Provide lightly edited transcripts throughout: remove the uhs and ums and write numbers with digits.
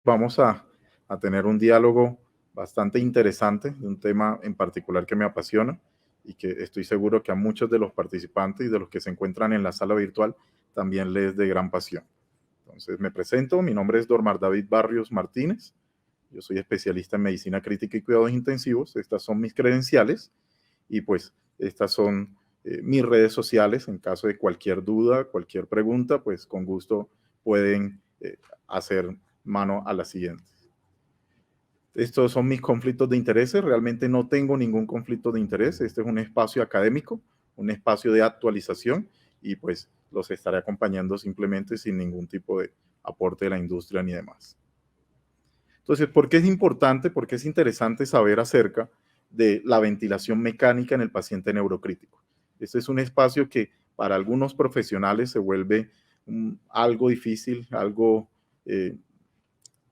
vamos a tener un diálogo bastante interesante de un tema en particular que me apasiona y que estoy seguro que a muchos de los participantes y de los que se encuentran en la sala virtual también les es de gran pasión. Entonces me presento, mi nombre es Dormar David Barrios Martínez, yo soy especialista en medicina crítica y cuidados intensivos, estas son mis credenciales y pues estas son mis redes sociales. En caso de cualquier duda, cualquier pregunta, pues con gusto pueden hacer mano a la siguiente. Estos son mis conflictos de intereses. Realmente no tengo ningún conflicto de interés. Este es un espacio académico, un espacio de actualización y pues los estaré acompañando simplemente sin ningún tipo de aporte de la industria ni demás. Entonces, ¿por qué es importante? ¿Por qué es interesante saber acerca de la ventilación mecánica en el paciente neurocrítico? Este es un espacio que para algunos profesionales se vuelve algo difícil, algo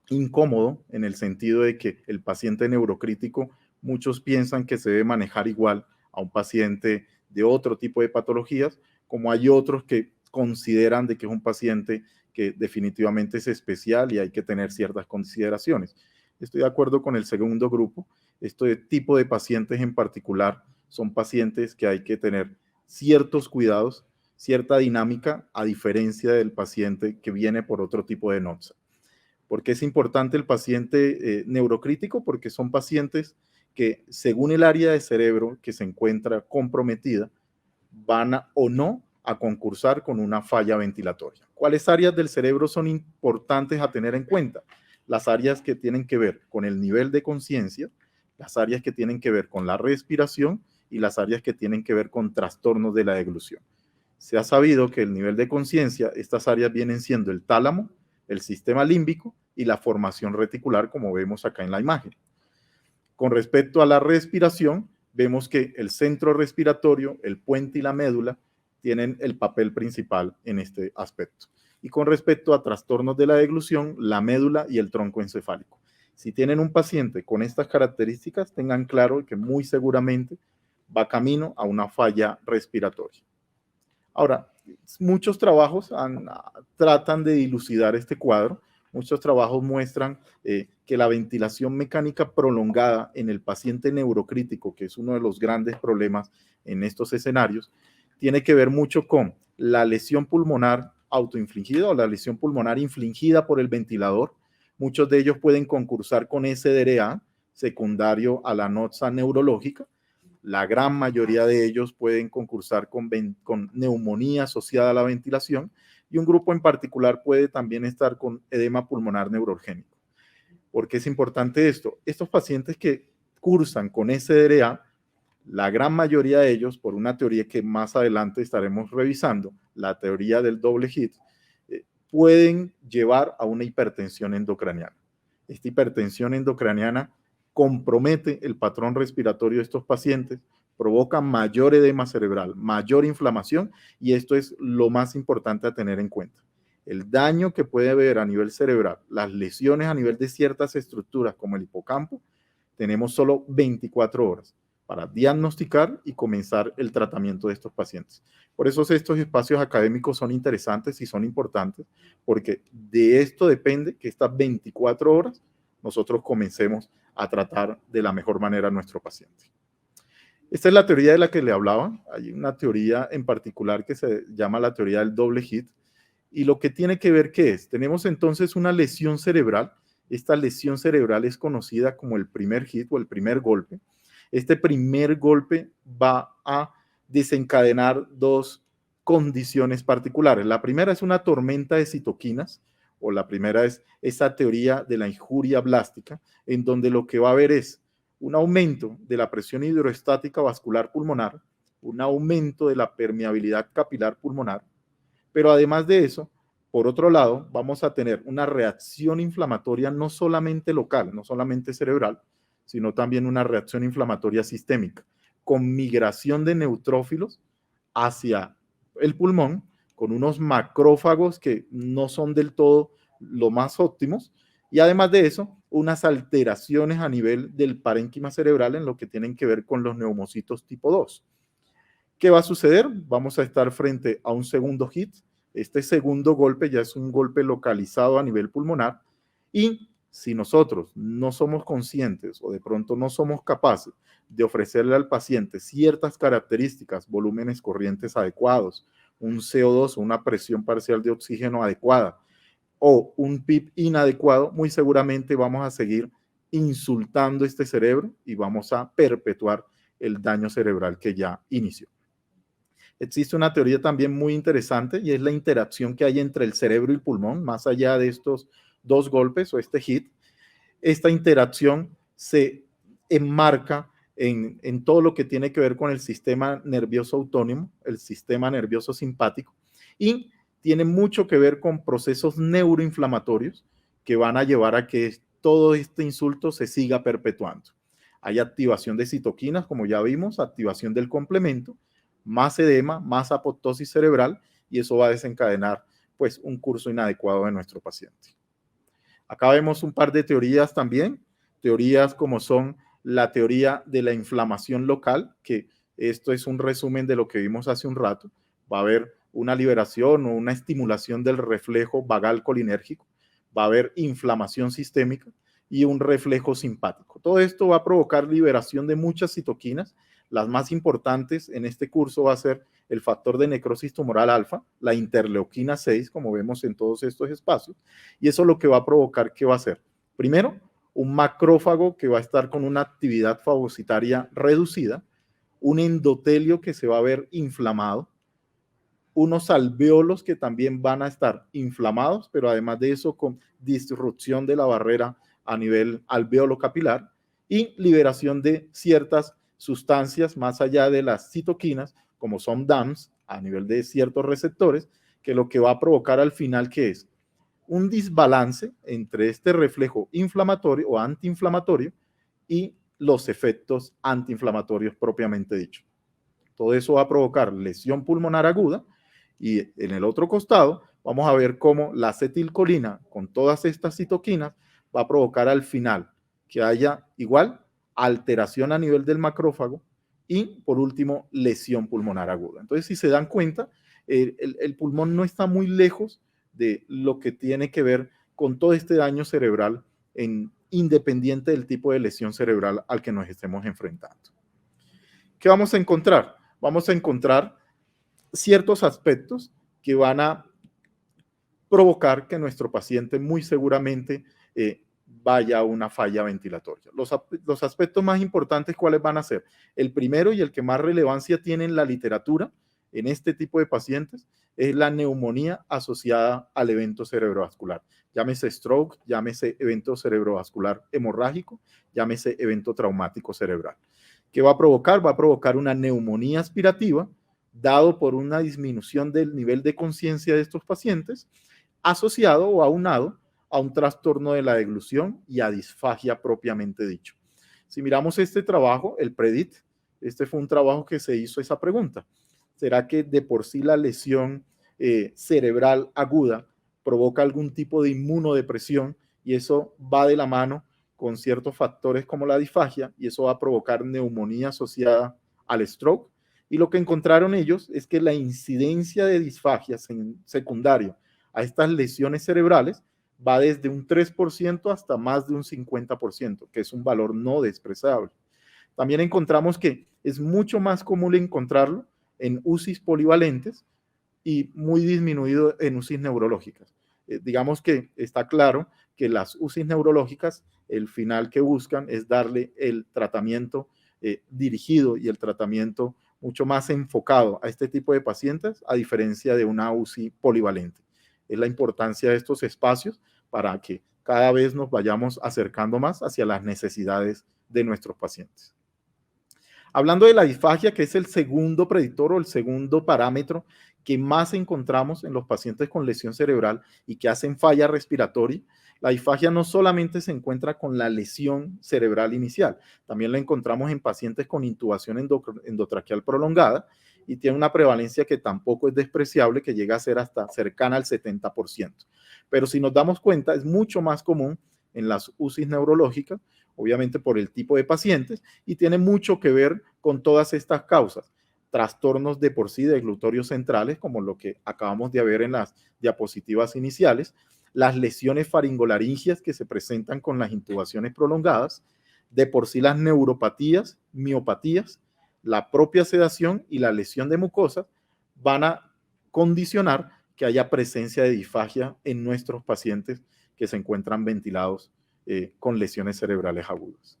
incómodo, en el sentido de que el paciente neurocrítico, muchos piensan que se debe manejar igual a un paciente de otro tipo de patologías, como hay otros que consideran de que es un paciente que definitivamente es especial y hay que tener ciertas consideraciones. Estoy de acuerdo con el segundo grupo. Este tipo de pacientes en particular son pacientes que hay que tener ciertos cuidados, cierta dinámica, a diferencia del paciente que viene por otro tipo de NOTSA. ¿Por qué es importante el paciente neurocrítico? Porque son pacientes que, según el área de cerebro que se encuentra comprometida, van o no a concursar con una falla ventilatoria. ¿Cuáles áreas del cerebro son importantes a tener en cuenta? Las áreas que tienen que ver con el nivel de conciencia, las áreas que tienen que ver con la respiración y las áreas que tienen que ver con trastornos de la deglución. Se ha sabido que el nivel de conciencia, estas áreas vienen siendo el tálamo, el sistema límbico y la formación reticular, como vemos acá en la imagen. Con respecto a la respiración, vemos que el centro respiratorio, el puente y la médula tienen el papel principal en este aspecto. Y con respecto a trastornos de la deglución, la médula y el tronco encefálico. Si tienen un paciente con estas características, tengan claro que muy seguramente va camino a una falla respiratoria. Ahora, muchos trabajos tratan de dilucidar este cuadro. Muchos trabajos muestran que la ventilación mecánica prolongada en el paciente neurocrítico, que es uno de los grandes problemas en estos escenarios, tiene que ver mucho con la lesión pulmonar autoinfligida o la lesión pulmonar infligida por el ventilador. Muchos de ellos pueden concursar con SDRA, secundario a la NOTSA neurológica. La gran mayoría de ellos pueden concursar con neumonía asociada a la ventilación y un grupo en particular puede también estar con edema pulmonar neurogénico. ¿Por qué es importante esto? Estos pacientes que cursan con SDRA, la gran mayoría de ellos, por una teoría que más adelante estaremos revisando, la teoría del doble hit, pueden llevar a una hipertensión endocraniana. Esta hipertensión endocraniana compromete el patrón respiratorio de estos pacientes, provoca mayor edema cerebral, mayor inflamación, y esto es lo más importante a tener en cuenta. El daño que puede haber a nivel cerebral, las lesiones a nivel de ciertas estructuras como el hipocampo, tenemos solo 24 horas para diagnosticar y comenzar el tratamiento de estos pacientes. Por eso estos espacios académicos son interesantes y son importantes, porque de esto depende que estas 24 horas nosotros comencemos a tratar de la mejor manera a nuestro paciente. Esta es la teoría de la que le hablaba. Hay una teoría en particular que se llama la teoría del doble hit. Y lo que tiene que ver, ¿qué es? Tenemos entonces una lesión cerebral. Esta lesión cerebral es conocida como el primer hit o el primer golpe. Este primer golpe va a desencadenar dos condiciones particulares. La primera es una tormenta de citoquinas, o la primera es esa teoría de la injuria blástica, en donde lo que va a haber es un aumento de la presión hidroestática vascular pulmonar, un aumento de la permeabilidad capilar pulmonar, pero además de eso, por otro lado, vamos a tener una reacción inflamatoria no solamente local, no solamente cerebral, sino también una reacción inflamatoria sistémica, con migración de neutrófilos hacia el pulmón, con unos macrófagos que no son del todo lo más óptimos, y además de eso, unas alteraciones a nivel del parénquima cerebral en lo que tienen que ver con los neumocitos tipo 2. ¿Qué va a suceder? Vamos a estar frente a un segundo hit. Este segundo golpe ya es un golpe localizado a nivel pulmonar y Si nosotros no somos conscientes o de pronto no somos capaces de ofrecerle al paciente ciertas características, volúmenes corrientes adecuados, un CO2 o una presión parcial de oxígeno adecuada o un PIB inadecuado, muy seguramente vamos a seguir insultando este cerebro y vamos a perpetuar el daño cerebral que ya inició. Existe una teoría también muy interesante y es la interacción que hay entre el cerebro y el pulmón, más allá de estos dos golpes o este hit. Esta interacción se enmarca en todo lo que tiene que ver con el sistema nervioso autónomo, el sistema nervioso simpático, y tiene mucho que ver con procesos neuroinflamatorios que van a llevar a que todo este insulto se siga perpetuando. Hay activación de citoquinas, como ya vimos, activación del complemento, más edema, más apoptosis cerebral, y eso va a desencadenar pues un curso inadecuado de nuestro paciente. Acá vemos un par de teorías también, teorías como son la teoría de la inflamación local, que esto es un resumen de lo que vimos hace un rato. Va a haber una liberación o una estimulación del reflejo vagal colinérgico, va a haber inflamación sistémica y un reflejo simpático. Todo esto va a provocar liberación de muchas citoquinas. Las más importantes en este curso va a ser el factor de necrosis tumoral alfa, la interleuquina 6, como vemos en todos estos espacios, y eso lo que va a provocar, ¿qué va a ser? Primero, un macrófago que va a estar con una actividad fagocitaria reducida, un endotelio que se va a ver inflamado, unos alvéolos que también van a estar inflamados, pero además de eso con disrupción de la barrera a nivel alvéolo capilar y liberación de ciertas sustancias más allá de las citoquinas, como son DAMs, a nivel de ciertos receptores, que lo que va a provocar al final, ¿qué es? Un desbalance entre este reflejo inflamatorio o antiinflamatorio y los efectos antiinflamatorios propiamente dicho. Todo eso va a provocar lesión pulmonar aguda y en el otro costado vamos a ver cómo la acetilcolina con todas estas citoquinas va a provocar al final que haya igual alteración a nivel del macrófago y por último lesión pulmonar aguda. Entonces, si se dan cuenta, el pulmón no está muy lejos de lo que tiene que ver con todo este daño cerebral independiente del tipo de lesión cerebral al que nos estemos enfrentando. ¿Qué vamos a encontrar? Vamos a encontrar ciertos aspectos que van a provocar que nuestro paciente muy seguramente vaya a una falla ventilatoria. Los aspectos más importantes, ¿cuáles van a ser? El primero y el que más relevancia tiene en la literatura en este tipo de pacientes es la neumonía asociada al evento cerebrovascular. Llámese stroke, llámese evento cerebrovascular hemorrágico, llámese evento traumático cerebral. ¿Qué va a provocar? Va a provocar una neumonía aspirativa, dado por una disminución del nivel de conciencia de estos pacientes, asociado o aunado a un trastorno de la deglución y a disfagia propiamente dicho. Si miramos este trabajo, el PREDICT, este fue un trabajo que se hizo esa pregunta. ¿Será que de por sí la lesión cerebral aguda provoca algún tipo de inmunodepresión y eso va de la mano con ciertos factores como la disfagia y eso va a provocar neumonía asociada al stroke? Y lo que encontraron ellos es que la incidencia de disfagia secundaria a estas lesiones cerebrales va desde un 3% hasta más de un 50%, que es un valor no despreciable. También encontramos que es mucho más común encontrarlo en UCIs polivalentes y muy disminuido en UCIs neurológicas. Digamos que está claro que las UCIs neurológicas, el final que buscan es darle el tratamiento dirigido y el tratamiento mucho más enfocado a este tipo de pacientes, a diferencia de una UCI polivalente. Es la importancia de estos espacios para que cada vez nos vayamos acercando más hacia las necesidades de nuestros pacientes. Hablando de la disfagia, que es el segundo predictor o el segundo parámetro que más encontramos en los pacientes con lesión cerebral y que hacen falla respiratoria, la disfagia no solamente se encuentra con la lesión cerebral inicial, también la encontramos en pacientes con intubación endotraqueal prolongada y tiene una prevalencia que tampoco es despreciable, que llega a ser hasta cercana al 70%. Pero si nos damos cuenta, es mucho más común en las UCIs neurológicas, obviamente por el tipo de pacientes, y tiene mucho que ver con todas estas causas. Trastornos de por sí de glutorios centrales, como lo que acabamos de ver en las diapositivas iniciales, las lesiones faringolaringias que se presentan con las intubaciones prolongadas, de por sí las neuropatías, miopatías, la propia sedación y la lesión de mucosas van a condicionar que haya presencia de disfagia en nuestros pacientes que se encuentran ventilados con lesiones cerebrales agudas.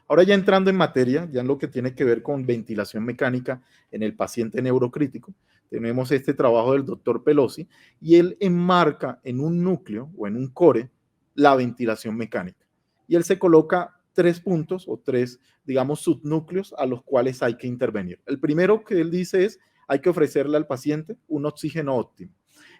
Ahora ya entrando en materia, ya en lo que tiene que ver con ventilación mecánica en el paciente neurocrítico, tenemos este trabajo del doctor Pelosi y él enmarca en un núcleo o en un core la ventilación mecánica. Y él se coloca 3 puntos o 3, digamos, subnúcleos a los cuales hay que intervenir. El primero que él dice es, hay que ofrecerle al paciente un oxígeno óptimo.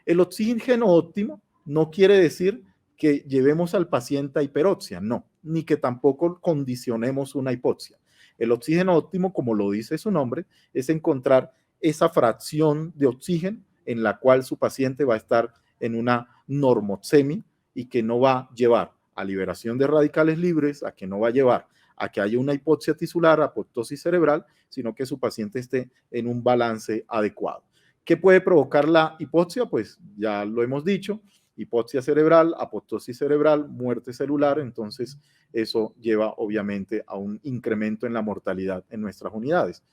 El oxígeno óptimo no quiere decir que llevemos al paciente a hiperoxia, no, ni que tampoco condicionemos una hipoxia. El oxígeno óptimo, como lo dice su nombre, es encontrar esa fracción de oxígeno en la cual su paciente va a estar en una normoxemia y que no va a llevar a liberación de radicales libres, a que no va a llevar a que haya una hipoxia tisular, apoptosis cerebral, sino que su paciente esté en un balance adecuado. ¿Qué puede provocar la hipoxia? Pues ya lo hemos dicho, hipoxia cerebral, apoptosis cerebral, muerte celular, entonces eso lleva obviamente a un incremento en la mortalidad en nuestras unidades.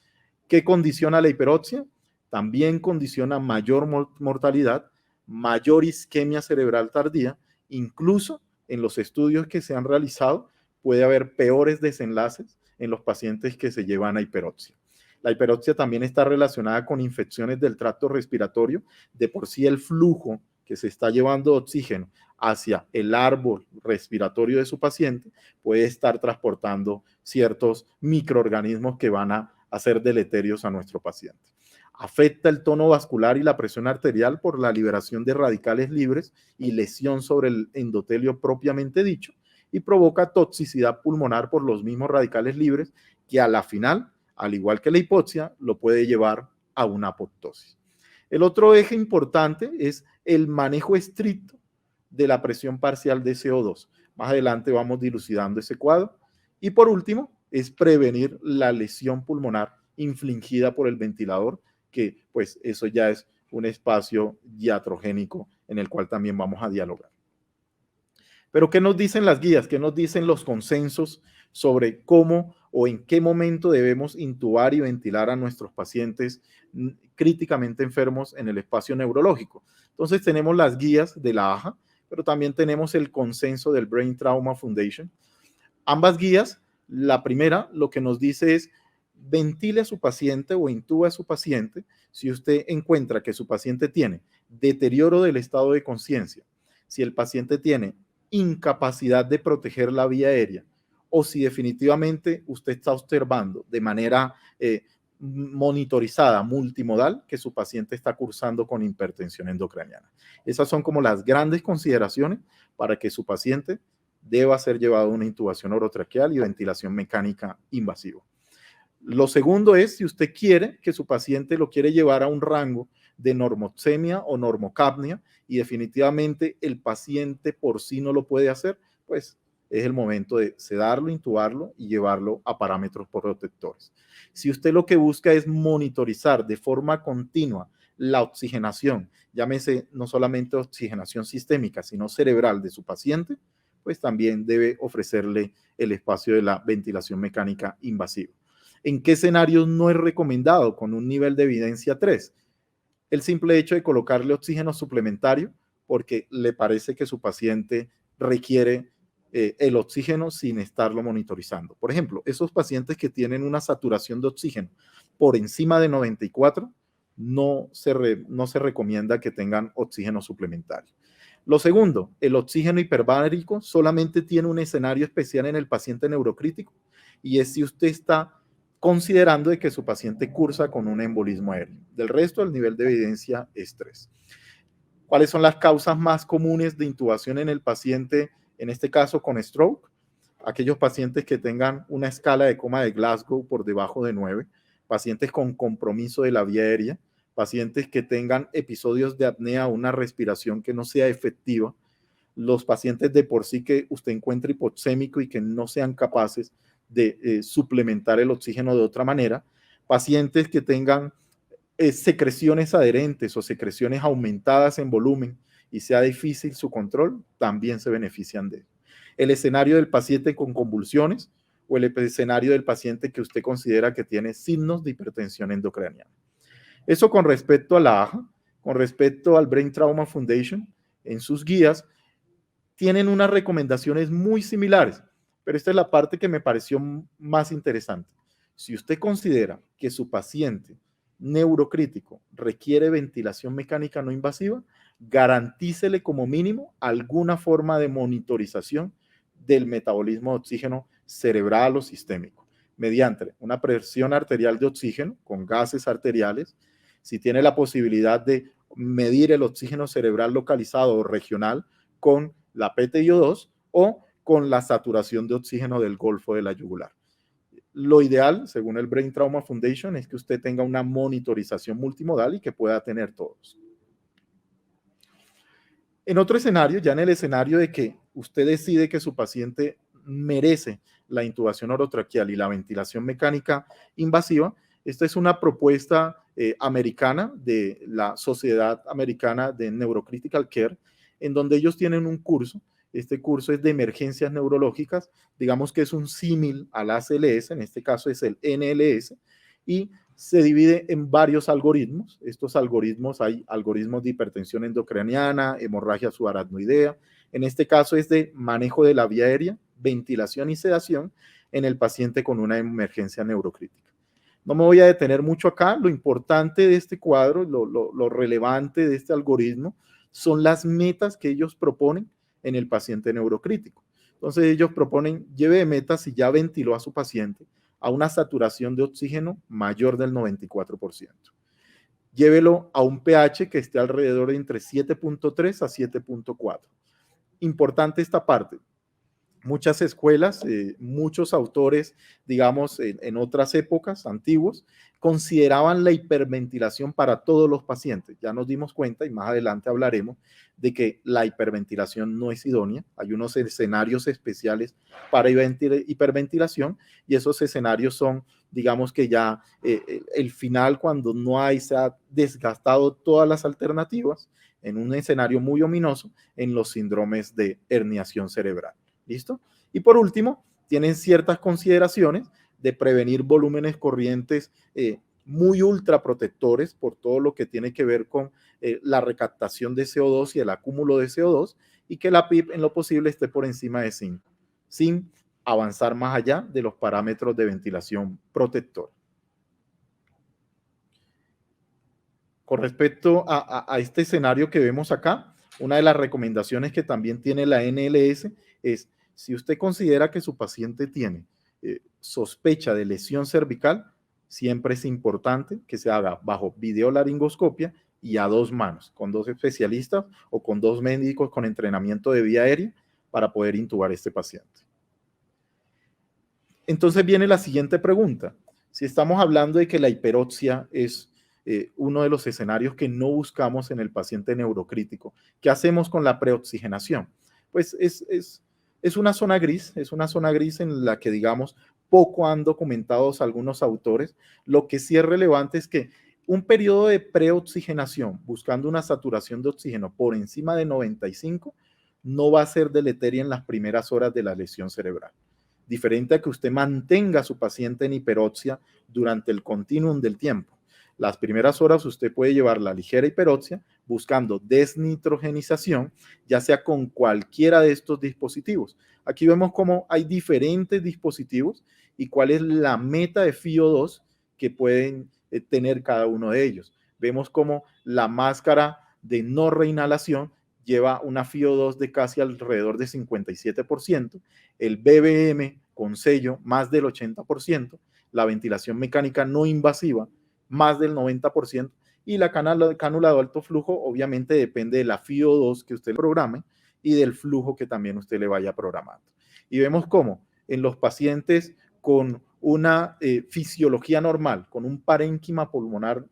¿Qué condiciona la hiperoxia? También condiciona mayor mortalidad, mayor isquemia cerebral tardía, incluso en los estudios que se han realizado puede haber peores desenlaces en los pacientes que se llevan a hiperoxia. La hiperoxia también está relacionada con infecciones del tracto respiratorio. De por sí el flujo que se está llevando oxígeno hacia el árbol respiratorio de su paciente puede estar transportando ciertos microorganismos que van a hacer deleterios a nuestro paciente. Afecta el tono vascular y la presión arterial por la liberación de radicales libres y lesión sobre el endotelio propiamente dicho, y provoca toxicidad pulmonar por los mismos radicales libres que a la final, al igual que la hipoxia, lo puede llevar a una apoptosis. El otro eje importante es el manejo estricto de la presión parcial de CO2. Más adelante vamos dilucidando ese cuadro. Y por último, es prevenir la lesión pulmonar infligida por el ventilador, que pues eso ya es un espacio iatrogénico en el cual también vamos a dialogar. Pero ¿qué nos dicen las guías? ¿Qué nos dicen los consensos sobre cómo o en qué momento debemos intubar y ventilar a nuestros pacientes críticamente enfermos en el espacio neurológico? Entonces tenemos las guías de la AJA, pero también tenemos el consenso del Brain Trauma Foundation. Ambas guías, la primera lo que nos dice es ventile a su paciente o intuba a su paciente si usted encuentra que su paciente tiene deterioro del estado de conciencia, si el paciente tiene incapacidad de proteger la vía aérea o si definitivamente usted está observando de manera monitorizada, multimodal, que su paciente está cursando con hipertensión endocraniana. Esas son como las grandes consideraciones para que su paciente deba ser llevado a una intubación orotraqueal y ventilación mecánica invasiva. Lo segundo es si usted quiere que su paciente lo quiere llevar a un rango de normoxemia o normocapnia y definitivamente el paciente por sí no lo puede hacer, pues es el momento de sedarlo, intubarlo y llevarlo a parámetros protectores. Si usted lo que busca es monitorizar de forma continua la oxigenación, llámese no solamente oxigenación sistémica, sino cerebral de su paciente, pues también debe ofrecerle el espacio de la ventilación mecánica invasiva. ¿En qué escenarios no es recomendado con un nivel de evidencia 3? El simple hecho de colocarle oxígeno suplementario porque le parece que su paciente requiere el oxígeno sin estarlo monitorizando. Por ejemplo, esos pacientes que tienen una saturación de oxígeno por encima de 94, no se recomienda que tengan oxígeno suplementario. Lo segundo, el oxígeno hiperbárico solamente tiene un escenario especial en el paciente neurocrítico y es si usted está considerando de que su paciente cursa con un embolismo aéreo. Del resto, el nivel de evidencia es 3. ¿Cuáles son las causas más comunes de intubación en el paciente, en este caso con stroke? Aquellos pacientes que tengan una escala de coma de Glasgow por debajo de 9, pacientes con compromiso de la vía aérea, pacientes que tengan episodios de apnea o una respiración que no sea efectiva, los pacientes de por sí que usted encuentre hipoxémico y que no sean capaces de suplementar el oxígeno de otra manera, pacientes que tengan secreciones adherentes o secreciones aumentadas en volumen y sea difícil su control, también se benefician de él. El escenario del paciente con convulsiones o el escenario del paciente que usted considera que tiene signos de hipertensión endocraniana. Eso con respecto a la AJA. Con respecto al Brain Trauma Foundation, en sus guías tienen unas recomendaciones muy similares, pero esta es la parte que me pareció más interesante. Si usted considera que su paciente neurocrítico requiere ventilación mecánica no invasiva, garantícele como mínimo alguna forma de monitorización del metabolismo de oxígeno cerebral o sistémico, mediante una presión arterial de oxígeno con gases arteriales. Si tiene la posibilidad de medir el oxígeno cerebral localizado o regional con la PTIO2 o con la saturación de oxígeno del golfo de la yugular. Lo ideal, según el Brain Trauma Foundation, es que usted tenga una monitorización multimodal y que pueda tener todos. En otro escenario, ya en el escenario de que usted decide que su paciente merece la intubación orotraqueal y la ventilación mecánica invasiva, esta es una propuesta americana de la Sociedad Americana de Neurocritical Care, en donde ellos tienen un curso. Este curso es de emergencias neurológicas, digamos que es un símil al ACLS, en este caso es el NLS, y se divide en varios algoritmos. Estos algoritmos, hay algoritmos de hipertensión endocraniana, hemorragia subaracnoidea. En este caso es de manejo de la vía aérea, ventilación y sedación en el paciente con una emergencia neurocrítica. No me voy a detener mucho acá. Lo importante de este cuadro, lo relevante de este algoritmo, son las metas que ellos proponen en el paciente neurocrítico. Entonces ellos proponen, lleve de meta si ya ventiló a su paciente a una saturación de oxígeno mayor del 94%. Llévelo a un pH que esté alrededor de entre 7.3 a 7.4. Importante esta parte. Muchas escuelas, muchos autores, digamos, en otras épocas antiguos, consideraban la hiperventilación para todos los pacientes. Ya nos dimos cuenta, y más adelante hablaremos, de que la hiperventilación no es idónea. Hay unos escenarios especiales para hiperventilación, y esos escenarios son, digamos que ya el final, cuando se ha desgastado todas las alternativas, en un escenario muy ominoso, en los síndromes de herniación cerebral. ¿Listo? Y por último, tienen ciertas consideraciones de prevenir volúmenes corrientes muy ultraprotectores por todo lo que tiene que ver con la recaptación de CO2 y el acúmulo de CO2, y que la PIB en lo posible esté por encima de 5, sin avanzar más allá de los parámetros de ventilación protector. Con respecto a este escenario que vemos acá, una de las recomendaciones que también tiene la NLS es: si usted considera que su paciente tiene sospecha de lesión cervical, siempre es importante que se haga bajo videolaringoscopia y a dos manos, con dos especialistas o con dos médicos con entrenamiento de vía aérea para poder intubar a este paciente. Entonces viene la siguiente pregunta. Si estamos hablando de que la hiperoxia es uno de los escenarios que no buscamos en el paciente neurocrítico, ¿qué hacemos con la preoxigenación? Pues es una zona gris, en la que, digamos, poco han documentado algunos autores. Lo que sí es relevante es que un periodo de preoxigenación buscando una saturación de oxígeno por encima de 95 no va a ser deleteria en las primeras horas de la lesión cerebral. Diferente a que usted mantenga a su paciente en hiperoxia durante el continuum del tiempo. Las primeras horas usted puede llevar la ligera hiperoxia buscando desnitrogenización, ya sea con cualquiera de estos dispositivos. Aquí vemos cómo hay diferentes dispositivos y cuál es la meta de FiO2 que pueden tener cada uno de ellos. Vemos cómo la máscara de no reinhalación lleva una FiO2 de casi alrededor de 57%, el BBM con sello más del 80%, la ventilación mecánica no invasiva más del 90%, y la cánula de alto flujo obviamente depende de la FiO2 que usted programe y del flujo que también usted le vaya programando. Y vemos cómo en los pacientes con una fisiología normal, con un parénquima pulmonar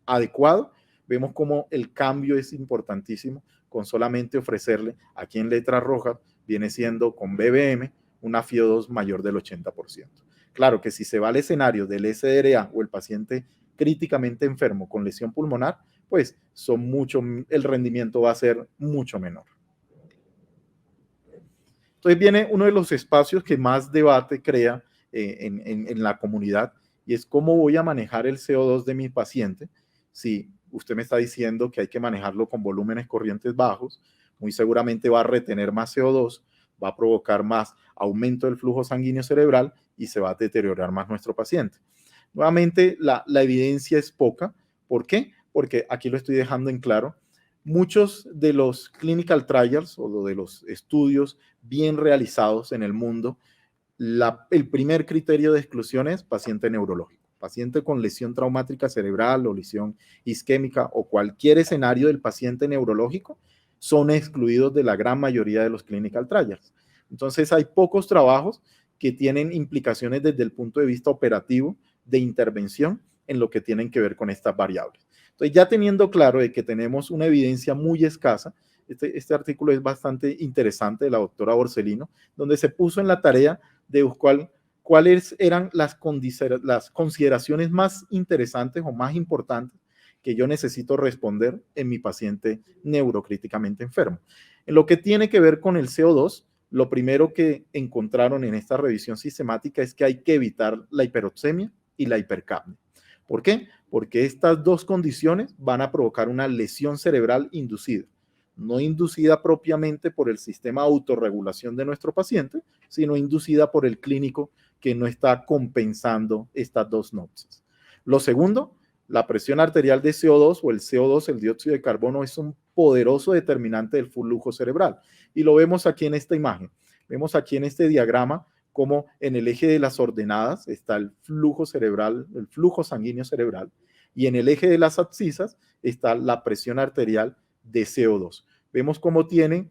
adecuado, vemos cómo el cambio es importantísimo con solamente ofrecerle, aquí en letras rojas, viene siendo con BBM una FiO2 mayor del 80%. Claro que si se va al escenario del SDRA o el paciente críticamente enfermo con lesión pulmonar, pues pues el rendimiento va a ser mucho menor. Entonces viene uno de los espacios que más debate crea en la comunidad, y es cómo voy a manejar el CO2 de mi paciente. Si usted me está diciendo que hay que manejarlo con volúmenes corrientes bajos, muy seguramente va a retener más CO2, va a provocar más aumento del flujo sanguíneo cerebral y se va a deteriorar más nuestro paciente. Nuevamente, la evidencia es poca. ¿Por qué? Porque aquí lo estoy dejando en claro. Muchos de los clinical trials o de los estudios bien realizados en el mundo, el primer criterio de exclusión es paciente neurológico, paciente con lesión traumática cerebral o lesión isquémica o cualquier escenario del paciente neurológico son excluidos de la gran mayoría de los clinical trials. Entonces hay pocos trabajos que tienen implicaciones desde el punto de vista operativo de intervención en lo que tienen que ver con estas variables. Entonces, ya teniendo claro de que tenemos una evidencia muy escasa, este artículo es bastante interesante de la doctora Borsellino, donde se puso en la tarea de buscar cuáles eran las consideraciones más interesantes o más importantes que yo necesito responder en mi paciente neurocríticamente enfermo. En lo que tiene que ver con el CO2, lo primero que encontraron en esta revisión sistemática es que hay que evitar la hiperoxemia y la hipercapnia. ¿Por qué? Porque estas dos condiciones van a provocar una lesión cerebral inducida, no inducida propiamente por el sistema de autorregulación de nuestro paciente, sino inducida por el clínico que no está compensando estas dos nopsis. Lo segundo, la presión arterial de CO2 o el CO2, el dióxido de carbono, es un poderoso determinante del flujo cerebral. Y lo vemos aquí en esta imagen. Vemos aquí en este diagrama como en el eje de las ordenadas está el flujo cerebral, el flujo sanguíneo cerebral, y en el eje de las abscisas está la presión arterial de CO2. Vemos cómo tiene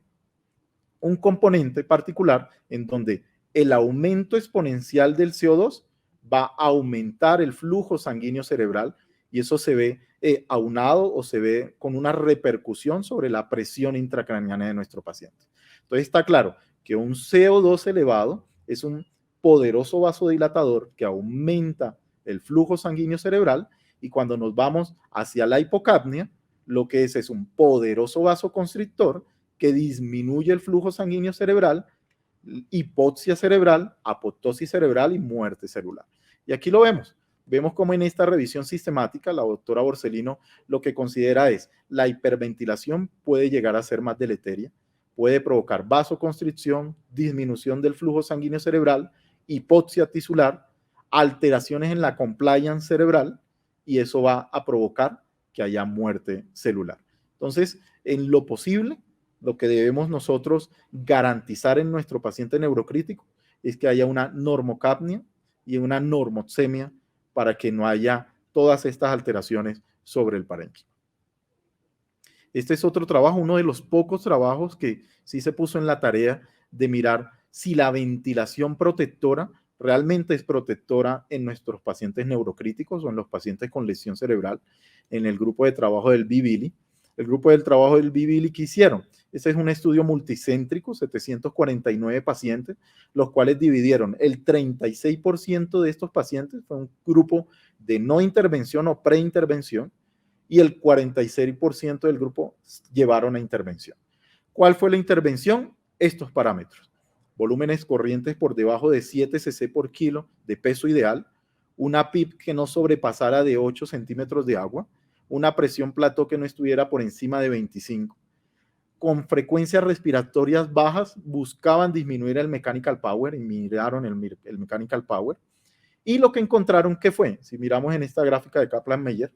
un componente particular en donde el aumento exponencial del CO2 va a aumentar el flujo sanguíneo cerebral, y eso se ve aunado o se ve con una repercusión sobre la presión intracraniana de nuestro paciente. Entonces está claro que un CO2 elevado es un poderoso vasodilatador que aumenta el flujo sanguíneo cerebral, y cuando nos vamos hacia la hipocapnia, lo que es un poderoso vasoconstrictor que disminuye el flujo sanguíneo cerebral, hipoxia cerebral, apoptosis cerebral y muerte celular. Y aquí lo vemos. Vemos como en esta revisión sistemática la doctora Borsellino lo que considera es la hiperventilación puede llegar a ser más deleteria, puede provocar vasoconstricción, disminución del flujo sanguíneo cerebral, hipoxia tisular, alteraciones en la compliance cerebral, y eso va a provocar que haya muerte celular. Entonces, en lo posible, lo que debemos nosotros garantizar en nuestro paciente neurocrítico es que haya una normocapnia y una normoxemia para que no haya todas estas alteraciones sobre el parénquima. Este es otro trabajo, uno de los pocos trabajos que sí se puso en la tarea de mirar si la ventilación protectora realmente es protectora en nuestros pacientes neurocríticos o en los pacientes con lesión cerebral, en el grupo de trabajo del BBILI. El grupo del trabajo del BBILI que hicieron, este es un estudio multicéntrico, 749 pacientes, los cuales dividieron el 36% de estos pacientes, fue un grupo de no intervención o preintervención, y el 46% del grupo llevaron a intervención. ¿Cuál fue la intervención? Estos parámetros. Volúmenes corrientes por debajo de 7 cc por kilo de peso ideal, una PIP que no sobrepasara de 8 centímetros de agua, una presión plató que no estuviera por encima de 25. Con frecuencias respiratorias bajas buscaban disminuir el mechanical power y miraron el mechanical power. Y lo que encontraron, ¿qué fue? Si miramos en esta gráfica de Kaplan-Meier,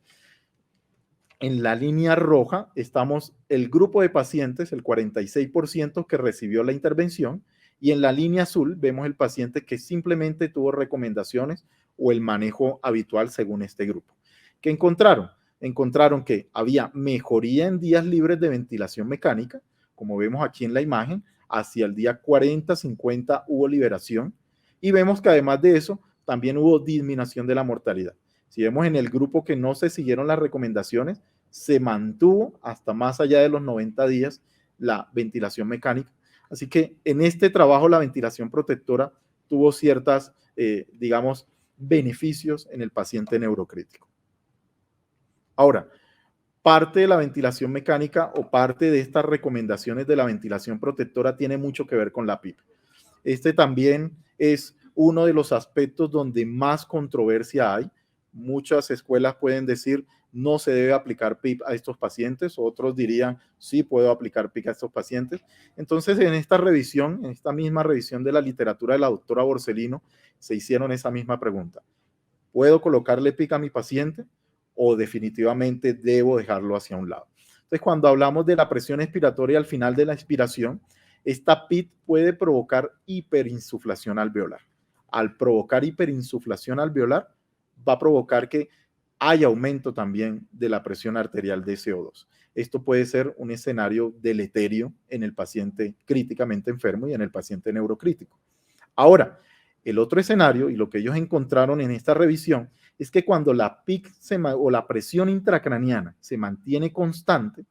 en la línea roja estamos el grupo de pacientes, el 46% que recibió la intervención, y en la línea azul vemos el paciente que simplemente tuvo recomendaciones o el manejo habitual según este grupo. ¿Qué encontraron? Encontraron que había mejoría en días libres de ventilación mecánica, como vemos aquí en la imagen, hacia el día 40-50 hubo liberación, y vemos que además de eso también hubo disminución de la mortalidad. Si vemos en el grupo que no se siguieron las recomendaciones, se mantuvo hasta más allá de los 90 días la ventilación mecánica. Así que en este trabajo la ventilación protectora tuvo ciertas, beneficios en el paciente neurocrítico. Ahora, parte de la ventilación mecánica o parte de estas recomendaciones de la ventilación protectora tiene mucho que ver con la PIP. Este también es uno de los aspectos donde más controversia hay. Muchas escuelas pueden decir no se debe aplicar PIP a estos pacientes, otros dirían sí puedo aplicar PIP a estos pacientes. Entonces, en esta revisión, en esta misma revisión de la literatura de la doctora Borsellino, se hicieron esa misma pregunta. ¿Puedo colocarle PIC a mi paciente o definitivamente debo dejarlo hacia un lado? Entonces, cuando hablamos de la presión expiratoria al final de la expiración, esta PIC puede provocar hiperinsuflación alveolar. Al provocar hiperinsuflación alveolar, va a provocar que haya aumento también de la presión arterial de CO2. Esto puede ser un escenario deleterio en el paciente críticamente enfermo y en el paciente neurocrítico. Ahora, el otro escenario, y lo que ellos encontraron en esta revisión, es que cuando la PIC o la presión intracraniana se mantiene constante,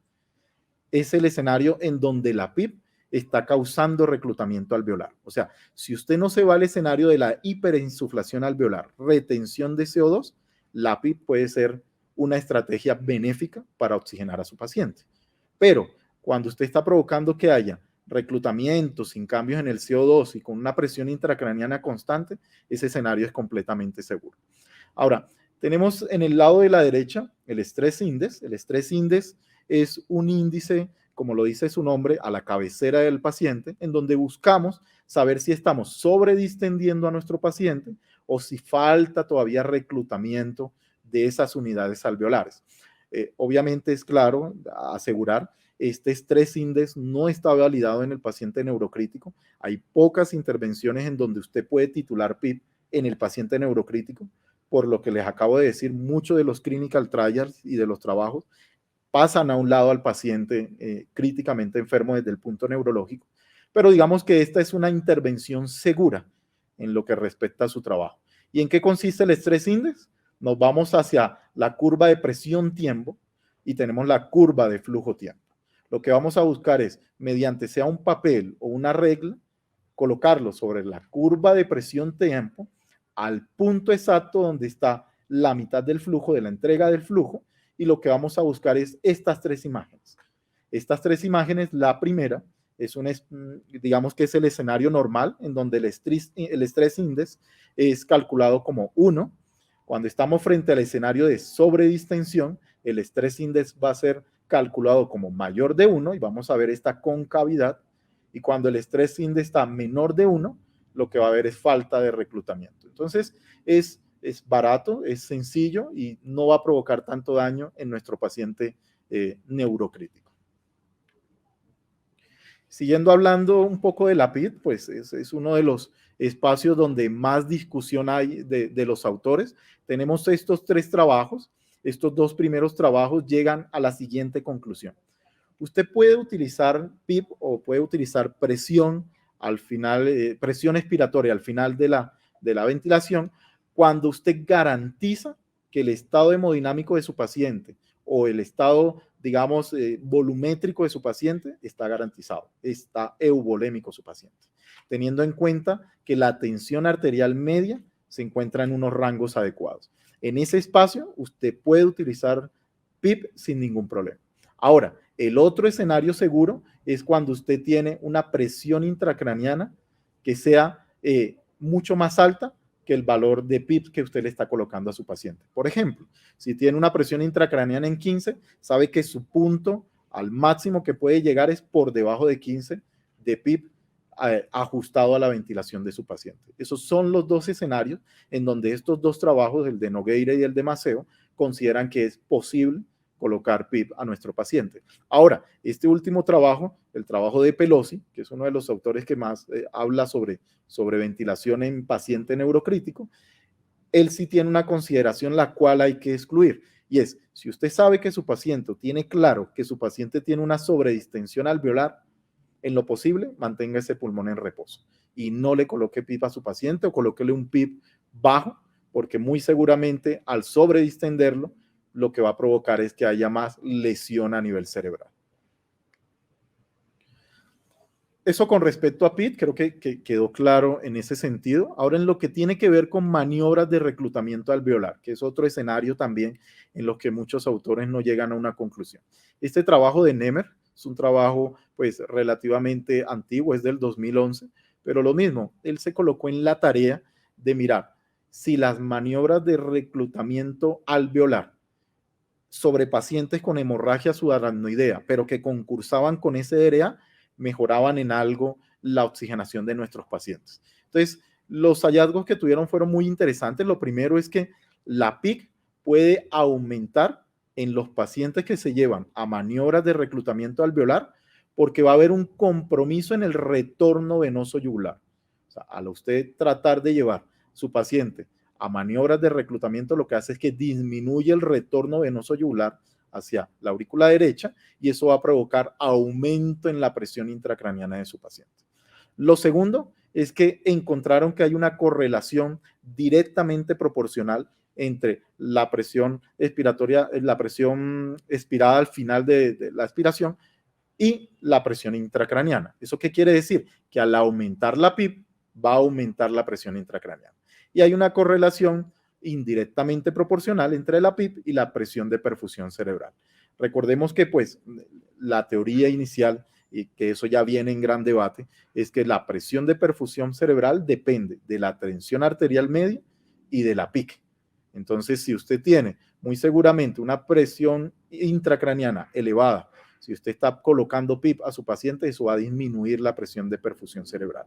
es el escenario en donde la PIP está causando reclutamiento alveolar. O sea, si usted no se va al escenario de la hiperinsuflación alveolar, retención de CO2, la PIP puede ser una estrategia benéfica para oxigenar a su paciente. Pero cuando usted está provocando que haya reclutamiento sin cambios en el CO2 y con una presión intracraniana constante, ese escenario es completamente seguro. Ahora, tenemos en el lado de la derecha el Stress Index. El Stress Index es un índice, como lo dice su nombre, a la cabecera del paciente, en donde buscamos saber si estamos sobredistendiendo a nuestro paciente o si falta todavía reclutamiento de esas unidades alveolares. Obviamente es claro asegurar, este Stress Index no está validado en el paciente neurocrítico. Hay pocas intervenciones en donde usted puede titular PIP en el paciente neurocrítico. Por lo que les acabo de decir, muchos de los clinical trials y de los trabajos pasan a un lado al paciente críticamente enfermo desde el punto neurológico, pero digamos que esta es una intervención segura en lo que respecta a su trabajo. ¿Y en qué consiste el Stress Index? Nos vamos hacia la curva de presión-tiempo y tenemos la curva de flujo-tiempo. Lo que vamos a buscar es, mediante sea un papel o una regla, colocarlo sobre la curva de presión-tiempo al punto exacto donde está la mitad del flujo, de la entrega del flujo, y lo que vamos a buscar es estas tres imágenes. Estas tres imágenes, la primera, digamos que es el escenario normal, en donde el Stress Index es calculado como 1. Cuando estamos frente al escenario de sobredistensión, el Stress Index va a ser calculado como mayor de 1 y vamos a ver esta concavidad. Y cuando el Stress Index está menor de 1, lo que va a haber es falta de reclutamiento. Entonces, es barato, es sencillo y no va a provocar tanto daño en nuestro paciente neurocrítico. Siguiendo hablando un poco de la PID, pues es uno de los espacios donde más discusión hay de los autores. Tenemos estos tres trabajos. Estos dos primeros trabajos llegan a la siguiente conclusión. Usted puede utilizar PIP o puede utilizar presión al final, presión expiratoria al final de la ventilación, cuando usted garantiza que el estado hemodinámico de su paciente o el estado, digamos, volumétrico de su paciente está garantizado, está euvolémico su paciente, teniendo en cuenta que la tensión arterial media se encuentra en unos rangos adecuados. En ese espacio, usted puede utilizar PIP sin ningún problema. Ahora, el otro escenario seguro es cuando usted tiene una presión intracraniana que sea mucho más alta que el valor de PIP que usted le está colocando a su paciente. Por ejemplo, si tiene una presión intracraniana en 15, sabe que su punto al máximo que puede llegar es por debajo de 15 de PIP ajustado a la ventilación de su paciente. Esos son los dos escenarios en donde estos dos trabajos, el de Nogueira y el de Maceo, consideran que es posible colocar PIP a nuestro paciente. Ahora, este último trabajo, el trabajo de Pelosi, que es uno de los autores que más habla sobre ventilación en paciente neurocrítico, él sí tiene una consideración la cual hay que excluir, y es, si usted sabe que su paciente tiene claro que su paciente tiene una sobredistensión alveolar, en lo posible, mantenga ese pulmón en reposo y no le coloque PIP a su paciente o colóquele un PIP bajo, porque muy seguramente al sobredistenderlo, lo que va a provocar es que haya más lesión a nivel cerebral. Eso con respecto a Pitt, creo que quedó claro en ese sentido. Ahora, en lo que tiene que ver con maniobras de reclutamiento alveolar, que es otro escenario también en los que muchos autores no llegan a una conclusión. Este trabajo de Nemer es un trabajo pues relativamente antiguo, es del 2011, pero lo mismo, él se colocó en la tarea de mirar si las maniobras de reclutamiento alveolar sobre pacientes con hemorragia subaracnoidea, pero que concursaban con SDRA, mejoraban en algo la oxigenación de nuestros pacientes. Entonces, los hallazgos que tuvieron fueron muy interesantes. Lo primero es que la PIC puede aumentar en los pacientes que se llevan a maniobras de reclutamiento alveolar porque va a haber un compromiso en el retorno venoso yugular. O sea, al usted tratar de llevar su paciente a maniobras de reclutamiento, lo que hace es que disminuye el retorno venoso yugular hacia la aurícula derecha y eso va a provocar aumento en la presión intracraniana de su paciente. Lo segundo es que encontraron que hay una correlación directamente proporcional entre la presión expiratoria, la presión expirada al final de la expiración y la presión intracraniana. ¿Eso qué quiere decir? Que al aumentar la PIP va a aumentar la presión intracraniana. Y hay una correlación indirectamente proporcional entre la PIP y la presión de perfusión cerebral. Recordemos que pues la teoría inicial, y que eso ya viene en gran debate, es que la presión de perfusión cerebral depende de la tensión arterial media y de la PIC. Entonces, si usted tiene muy seguramente una presión intracraniana elevada, si usted está colocando PIP a su paciente, eso va a disminuir la presión de perfusión cerebral.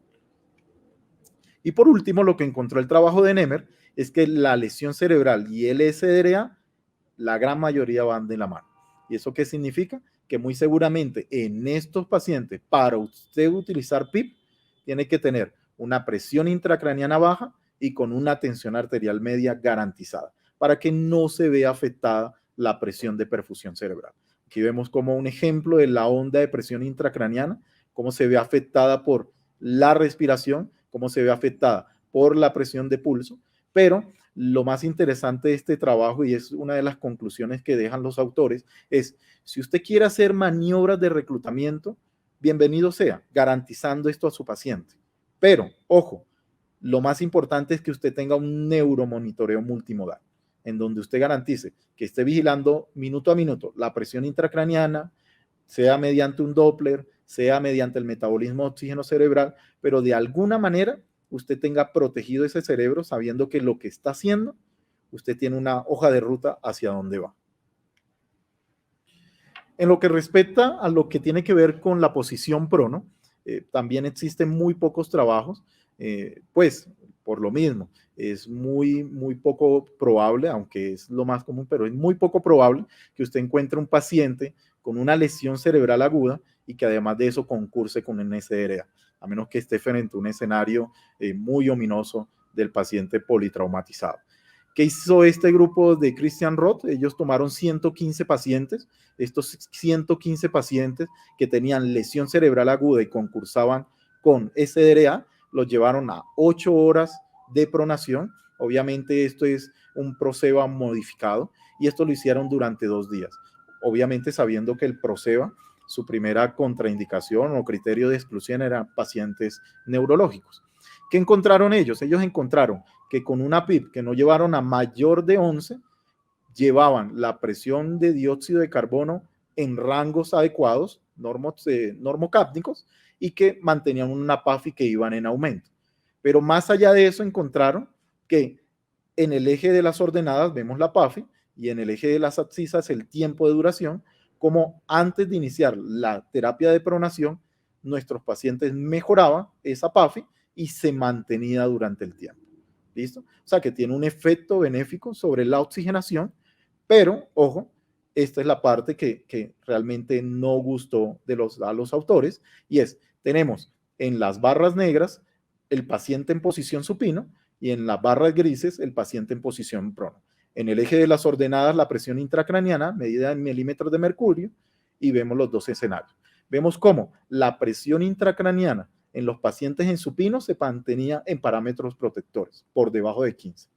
Y por último, lo que encontró el trabajo de Nemer es que la lesión cerebral y el SDRA, la gran mayoría van de la mano. ¿Y eso qué significa? Que muy seguramente en estos pacientes, para usted utilizar PIP, tiene que tener una presión intracraniana baja y con una tensión arterial media garantizada, para que no se vea afectada la presión de perfusión cerebral. Aquí vemos como un ejemplo de la onda de presión intracraniana, cómo se ve afectada por la respiración, cómo se ve afectada por la presión de pulso, pero lo más interesante de este trabajo, y es una de las conclusiones que dejan los autores, es si usted quiere hacer maniobras de reclutamiento, bienvenido sea, garantizando esto a su paciente. Pero, ojo, lo más importante es que usted tenga un neuromonitoreo multimodal, en donde usted garantice que esté vigilando minuto a minuto la presión intracraniana, sea mediante un Doppler, sea mediante el metabolismo de oxígeno cerebral, pero de alguna manera usted tenga protegido ese cerebro sabiendo que lo que está haciendo, usted tiene una hoja de ruta hacia dónde va. En lo que respecta a lo que tiene que ver con la posición prono, también existen muy pocos trabajos, pues por lo mismo, es muy poco probable, aunque es lo más común, pero es muy poco probable que usted encuentre un paciente con una lesión cerebral aguda y que además de eso concurse con un SDRA, a menos que esté frente a un escenario muy ominoso del paciente politraumatizado. ¿Qué hizo este grupo de Christian Roth? Ellos tomaron 115 pacientes, estos 115 pacientes que tenían lesión cerebral aguda y concursaban con SDRA, los llevaron a 8 horas de pronación. Obviamente esto es un Proceva modificado y esto lo hicieron durante 2 días. Obviamente sabiendo que el Proceva, su primera contraindicación o criterio de exclusión eran pacientes neurológicos. ¿Qué encontraron ellos? Ellos encontraron que con una PIP que no llevaron a mayor de 11, llevaban la presión de dióxido de carbono en rangos adecuados, normocápnicos, y que mantenían una PAFI que iban en aumento. Pero más allá de eso encontraron que en el eje de las ordenadas vemos la PAFI y en el eje de las abscisas el tiempo de duración, como antes de iniciar la terapia de pronación, nuestros pacientes mejoraban esa PAFI y se mantenía durante el tiempo. ¿Listo? O sea que tiene un efecto benéfico sobre la oxigenación, pero, ojo, esta es la parte que realmente no gustó a los autores, y es, tenemos en las barras negras el paciente en posición supino y en las barras grises el paciente en posición prono. En el eje de las ordenadas la presión intracraniana medida en milímetros de mercurio y vemos los dos escenarios. Vemos cómo la presión intracraniana en los pacientes en supino se mantenía en parámetros protectores, por debajo de 15.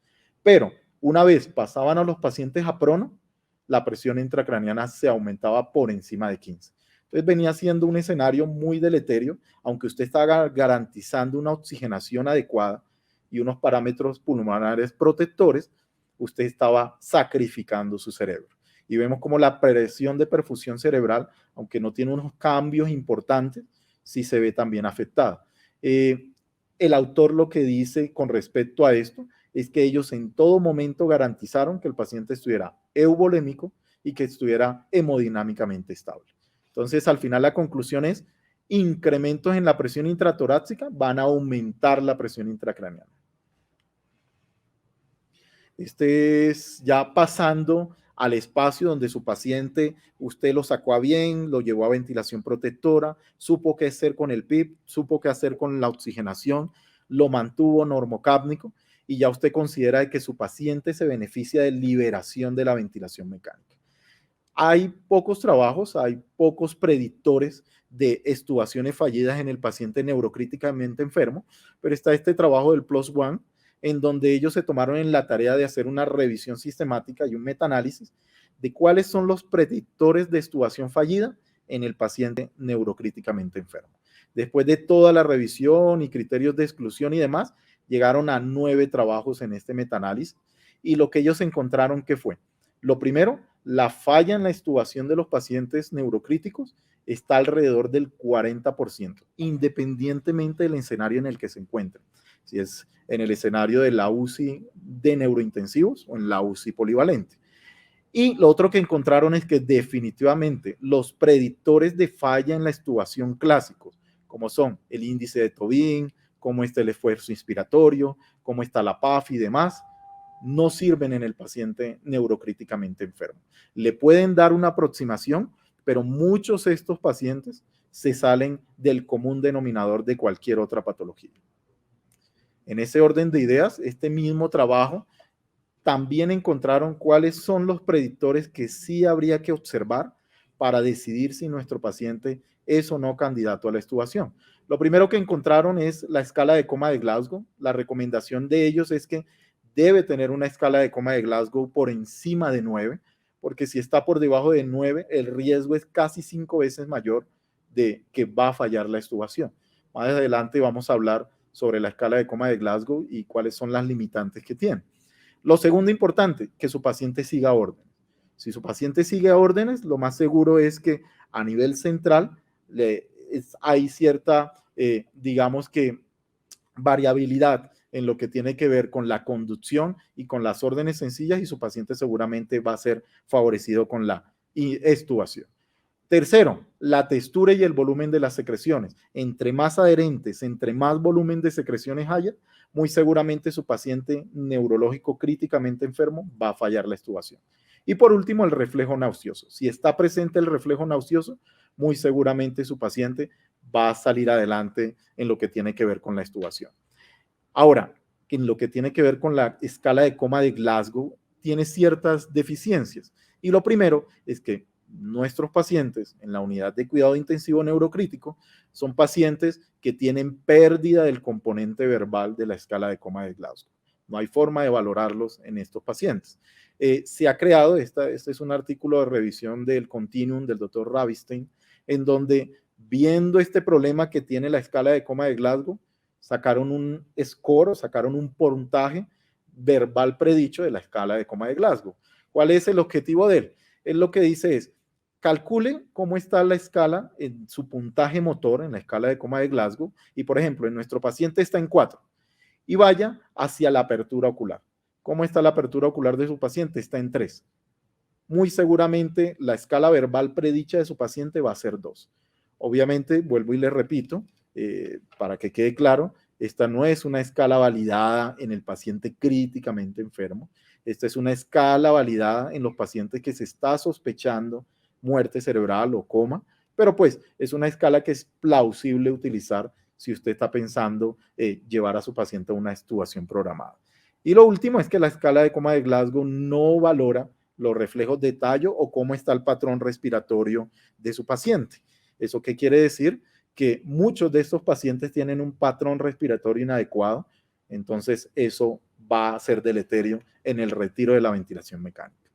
Pero una vez pasaban a los pacientes a prono, la presión intracraniana se aumentaba por encima de 15. Entonces venía siendo un escenario muy deleterio, aunque usted estaba garantizando una oxigenación adecuada y unos parámetros pulmonares protectores, usted estaba sacrificando su cerebro. Y vemos como la presión de perfusión cerebral, aunque no tiene unos cambios importantes, sí se ve también afectada. El autor lo que dice con respecto a esto es que ellos en todo momento garantizaron que el paciente estuviera euvolémico y que estuviera hemodinámicamente estable. Entonces, al final la conclusión es, incrementos en la presión intratorácica van a aumentar la presión intracraneal. Este es ya pasando al espacio donde su paciente, usted lo sacó a bien, lo llevó a ventilación protectora, supo qué hacer con el PIP, supo qué hacer con la oxigenación, lo mantuvo normocápnico y ya usted considera que su paciente se beneficia de liberación de la ventilación mecánica. Hay pocos trabajos, hay pocos predictores de extubaciones fallidas en el paciente neurocríticamente enfermo, pero está este trabajo del PLOS ONE, en donde ellos se tomaron en la tarea de hacer una revisión sistemática y un metaanálisis de cuáles son los predictores de extubación fallida en el paciente neurocríticamente enfermo. Después de toda la revisión y criterios de exclusión y demás, llegaron a 9 trabajos en este metaanálisis y lo que ellos encontraron que fue, lo primero, la falla en la extubación de los pacientes neurocríticos está alrededor del 40%, independientemente del escenario en el que se encuentren. Si es en el escenario de la UCI de neurointensivos o en la UCI polivalente. Y lo otro que encontraron es que definitivamente los predictores de falla en la extubación clásicos, como son el índice de Tobin, cómo está el esfuerzo inspiratorio, cómo está la PAF y demás, no sirven en el paciente neurocríticamente enfermo. Le pueden dar una aproximación, pero muchos de estos pacientes se salen del común denominador de cualquier otra patología. En ese orden de ideas, este mismo trabajo también encontraron cuáles son los predictores que sí habría que observar para decidir si nuestro paciente es o no candidato a la extubación. Lo primero que encontraron es la escala de coma de Glasgow. La recomendación de ellos es que debe tener una escala de coma de Glasgow por encima de 9, porque si está por debajo de 9, el riesgo es casi 5 veces mayor de que va a fallar la extubación. Más adelante vamos a hablar sobre la escala de coma de Glasgow y cuáles son las limitantes que tiene. Lo segundo importante, que su paciente siga órdenes. Si su paciente sigue órdenes, lo más seguro es que a nivel central hay cierta, digamos que, variabilidad en lo que tiene que ver con la conducción y con las órdenes sencillas y su paciente seguramente va a ser favorecido con la extubación. Tercero, la textura y el volumen de las secreciones. Entre más adherentes, entre más volumen de secreciones haya, muy seguramente su paciente neurológico críticamente enfermo va a fallar la extubación. Y por último, el reflejo nauseoso. Si está presente el reflejo nauseoso, muy seguramente su paciente va a salir adelante en lo que tiene que ver con la extubación. Ahora, en lo que tiene que ver con la escala de coma de Glasgow, tiene ciertas deficiencias. Y lo primero es que nuestros pacientes en la unidad de cuidado intensivo neurocrítico son pacientes que tienen pérdida del componente verbal de la escala de coma de Glasgow. No hay forma de valorarlos en estos pacientes. Se ha creado, este es un artículo de revisión del Continuum del doctor Ravistein, en donde viendo este problema que tiene la escala de coma de Glasgow, sacaron un score, sacaron un puntaje verbal predicho de la escala de coma de Glasgow. ¿Cuál es el objetivo de él? Él lo que dice es, calcule cómo está la escala en su puntaje motor en la escala de coma de Glasgow y, por ejemplo, en nuestro paciente está en 4 y vaya hacia la apertura ocular. ¿Cómo está la apertura ocular de su paciente? Está en 3. Muy seguramente la escala verbal predicha de su paciente va a ser 2. Obviamente, vuelvo y le repito, para que quede claro, esta no es una escala validada en el paciente críticamente enfermo. Esta es una escala validada en los pacientes que se está sospechando muerte cerebral o coma, pero pues es una escala que es plausible utilizar si usted está pensando llevar a su paciente a una extubación programada. Y lo último es que la escala de coma de Glasgow no valora los reflejos de tallo o cómo está el patrón respiratorio de su paciente. ¿Eso qué quiere decir? Que muchos de estos pacientes tienen un patrón respiratorio inadecuado, entonces eso va a ser deleterio en el retiro de la ventilación mecánica.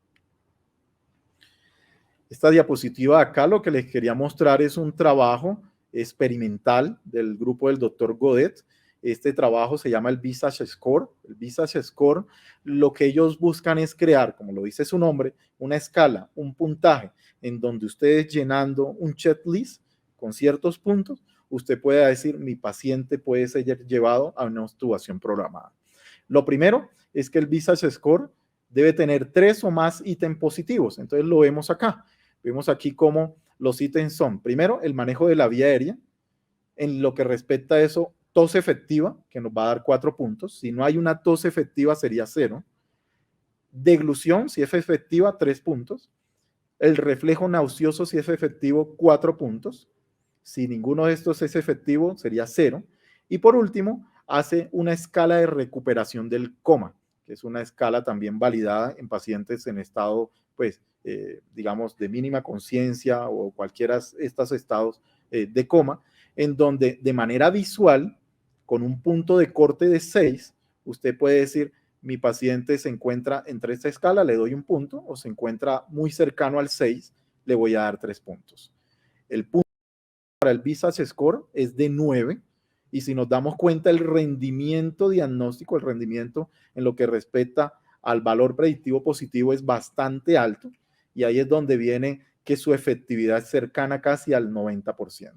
Esta diapositiva de acá lo que les quería mostrar es un trabajo experimental del grupo del doctor Godet. Este trabajo se llama el Visage Score. El Visage Score, lo que ellos buscan es crear, como lo dice su nombre, una escala, un puntaje, en donde ustedes llenando un checklist con ciertos puntos, usted pueda decir, mi paciente puede ser llevado a una obtubación programada. Lo primero es que el Visage Score debe tener 3 o más ítems positivos. Entonces lo vemos acá. Vemos aquí cómo los ítems son, primero, el manejo de la vía aérea. En lo que respecta a eso, tos efectiva, que nos va a dar 4 puntos. Si no hay una tos efectiva, sería 0. Deglución, si es efectiva, 3 puntos. El reflejo nauseoso, si es efectivo, 4 puntos. Si ninguno de estos es efectivo, sería 0. Y por último, hace una escala de recuperación del coma, que es una escala también validada en pacientes en estado, pues, digamos, de mínima conciencia o cualquiera de estos estados de coma, en donde de manera visual, con un punto de corte de 6, usted puede decir, mi paciente se encuentra entre esta escala, le doy un punto, o se encuentra muy cercano al 6, le voy a dar 3 puntos. El punto para el Visage Score es de 9, y si nos damos cuenta, el rendimiento diagnóstico, el rendimiento en lo que respecta al valor predictivo positivo es bastante alto, y ahí es donde viene que su efectividad es cercana casi al 90%.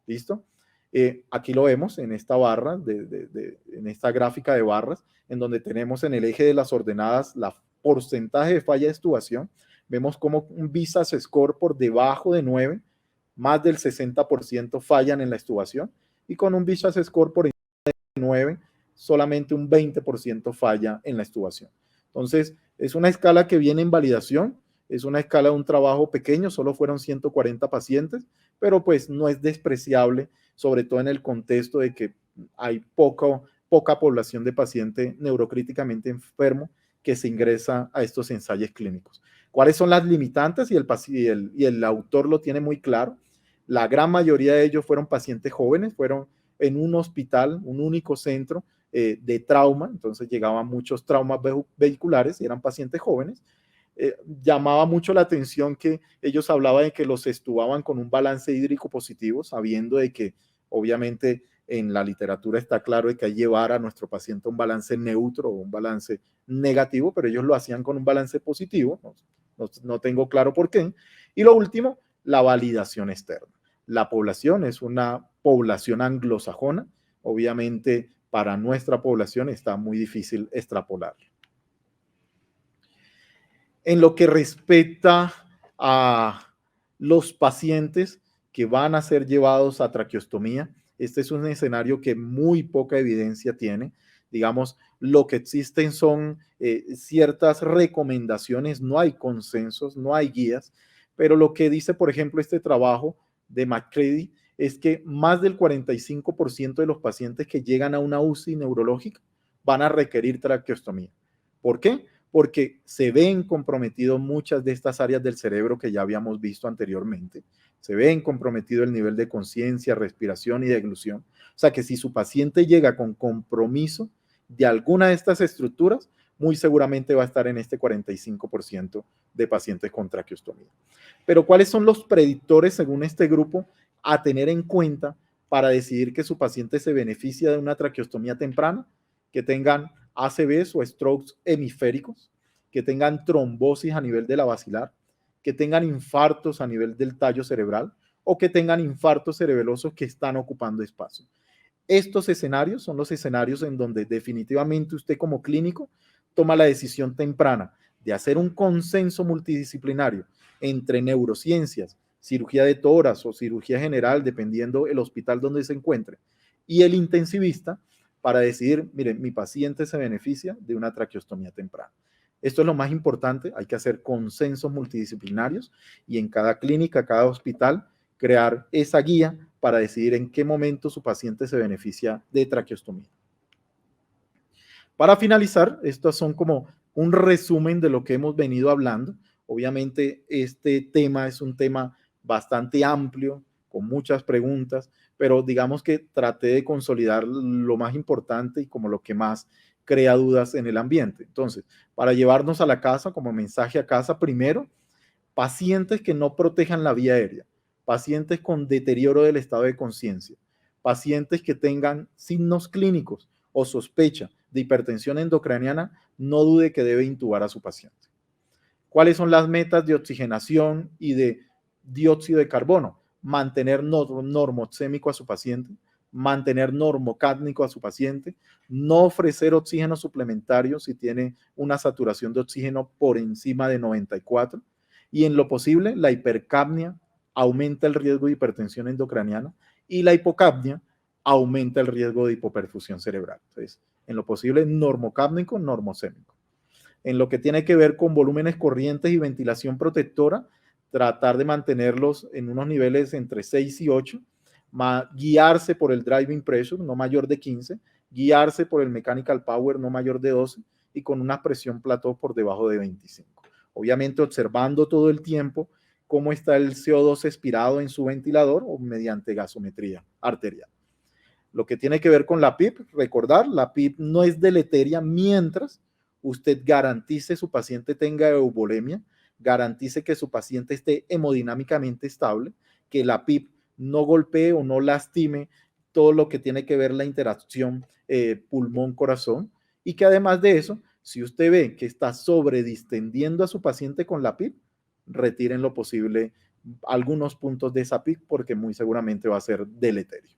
¿Listo? Aquí lo vemos en esta barra, en esta gráfica de barras, en donde tenemos en el eje de las ordenadas la porcentaje de falla de extubación. Vemos como un Visage Score por debajo de 9, más del 60% fallan en la extubación, y con un Visage Score por encima de 9, solamente un 20% falla en la extubación. Entonces, es una escala que viene en validación, es una escala de un trabajo pequeño, solo fueron 140 pacientes, pero pues no es despreciable, sobre todo en el contexto de que hay poca población de paciente neurocríticamente enfermo que se ingresa a estos ensayos clínicos. ¿Cuáles son las limitantes? Y el autor lo tiene muy claro. La gran mayoría de ellos fueron pacientes jóvenes, fueron en un hospital, un único centro de trauma, entonces llegaban muchos traumas vehiculares y eran pacientes jóvenes. Llamaba mucho la atención que ellos hablaban de que los extubaban con un balance hídrico positivo, sabiendo de que obviamente en la literatura está claro de que hay que llevar a nuestro paciente un balance neutro o un balance negativo, pero ellos lo hacían con un balance positivo, no tengo claro por qué. Y lo último, la validación externa. La población es una población anglosajona, obviamente para nuestra población está muy difícil extrapolar. En lo que respecta a los pacientes que van a ser llevados a traqueostomía, este es un escenario que muy poca evidencia tiene. Digamos, lo que existen son ciertas recomendaciones, no hay consensos, no hay guías, pero lo que dice, por ejemplo, este trabajo de McCready es que más del 45% de los pacientes que llegan a una UCI neurológica van a requerir traqueostomía. ¿Por qué? Porque se ven comprometidos muchas de estas áreas del cerebro que ya habíamos visto anteriormente. Se ven comprometido el nivel de conciencia, respiración y deglución. O sea que si su paciente llega con compromiso de alguna de estas estructuras, muy seguramente va a estar en este 45% de pacientes con traqueostomía. Pero ¿cuáles son los predictores, según este grupo, a tener en cuenta para decidir que su paciente se beneficia de una traqueostomía temprana? Que tengan ACVs o strokes hemisféricos, que tengan trombosis a nivel de la basilar, que tengan infartos a nivel del tallo cerebral o que tengan infartos cerebelosos que están ocupando espacio. Estos escenarios son los escenarios en donde definitivamente usted como clínico toma la decisión temprana de hacer un consenso multidisciplinario entre neurociencias, cirugía de tórax o cirugía general, dependiendo el hospital donde se encuentre, y el intensivista para decidir, miren, mi paciente se beneficia de una traqueostomía temprana. Esto es lo más importante, hay que hacer consensos multidisciplinarios y en cada clínica, cada hospital, crear esa guía para decidir en qué momento su paciente se beneficia de traqueostomía. Para finalizar, estos son como un resumen de lo que hemos venido hablando. Obviamente, este tema es un tema bastante amplio, con muchas preguntas, pero digamos que traté de consolidar lo más importante y como lo que más crea dudas en el ambiente. Entonces, para llevarnos a la casa, como mensaje a casa, primero, pacientes que no protejan la vía aérea, pacientes con deterioro del estado de conciencia, pacientes que tengan signos clínicos o sospecha de hipertensión endocraniana, no dude que debe intubar a su paciente. ¿Cuáles son las metas de oxigenación y de dióxido de carbono? Mantener normoxémico a su paciente, mantener normocádmico a su paciente, no ofrecer oxígeno suplementario si tiene una saturación de oxígeno por encima de 94, y en lo posible la hipercapnia aumenta el riesgo de hipertensión endocraniana y la hipocapnia aumenta el riesgo de hipoperfusión cerebral. Entonces, en lo posible normocádmico, normocémico. En lo que tiene que ver con volúmenes corrientes y ventilación protectora, tratar de mantenerlos en unos niveles entre 6 y 8, guiarse por el driving pressure, no mayor de 15, guiarse por el mechanical power, no mayor de 12, y con una presión plató por debajo de 25. Obviamente observando todo el tiempo cómo está el CO2 expirado en su ventilador o mediante gasometría arterial. Lo que tiene que ver con la PIP, recordar, la PIP no es deleteria mientras usted garantice su paciente tenga eubolemia, garantice que su paciente esté hemodinámicamente estable, que la PIP no golpee o no lastime todo lo que tiene que ver la interacción pulmón-corazón, y que además de eso, si usted ve que está sobredistendiendo a su paciente con la PIP, retiren lo posible algunos puntos de esa PIP porque muy seguramente va a ser deleterio.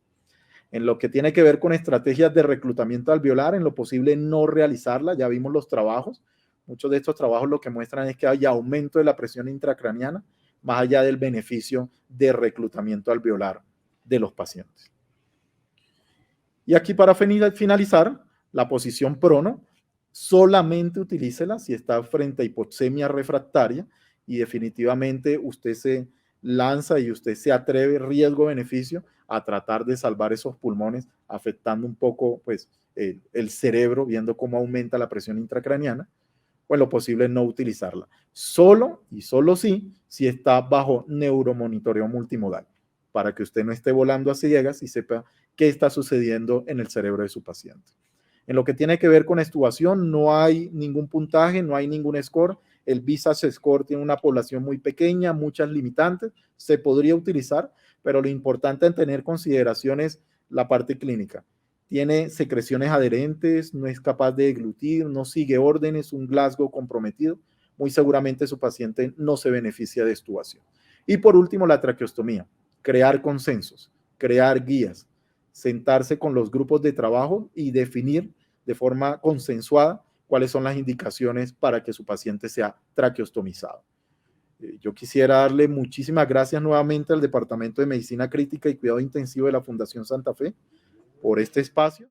En lo que tiene que ver con estrategias de reclutamiento alveolar, en lo posible no realizarla, ya vimos los trabajos. Muchos de estos trabajos lo que muestran es que hay aumento de la presión intracraniana, más allá del beneficio de reclutamiento alveolar de los pacientes. Y aquí para finalizar, la posición prono, solamente utilícela si está frente a hipoxemia refractaria y definitivamente usted se lanza y usted se atreve, riesgo-beneficio, a tratar de salvar esos pulmones, afectando un poco pues, el cerebro, viendo cómo aumenta la presión intracraniana, pues lo posible no utilizarla. Solo y solo sí, si está bajo neuromonitoreo multimodal, para que usted no esté volando a ciegas y sepa qué está sucediendo en el cerebro de su paciente. En lo que tiene que ver con extubación, no hay ningún puntaje, no hay ningún score. El Visage Score tiene una población muy pequeña, muchas limitantes, se podría utilizar, pero lo importante en tener consideración es la parte clínica. Tiene secreciones adherentes, no es capaz de deglutir, no sigue órdenes, un Glasgow comprometido. Muy seguramente su paciente no se beneficia de extubación. Y por último, la traqueostomía. Crear consensos, crear guías, sentarse con los grupos de trabajo y definir de forma consensuada cuáles son las indicaciones para que su paciente sea traqueostomizado. Yo quisiera darle muchísimas gracias nuevamente al Departamento de Medicina Crítica y Cuidado Intensivo de la Fundación Santa Fe por este espacio.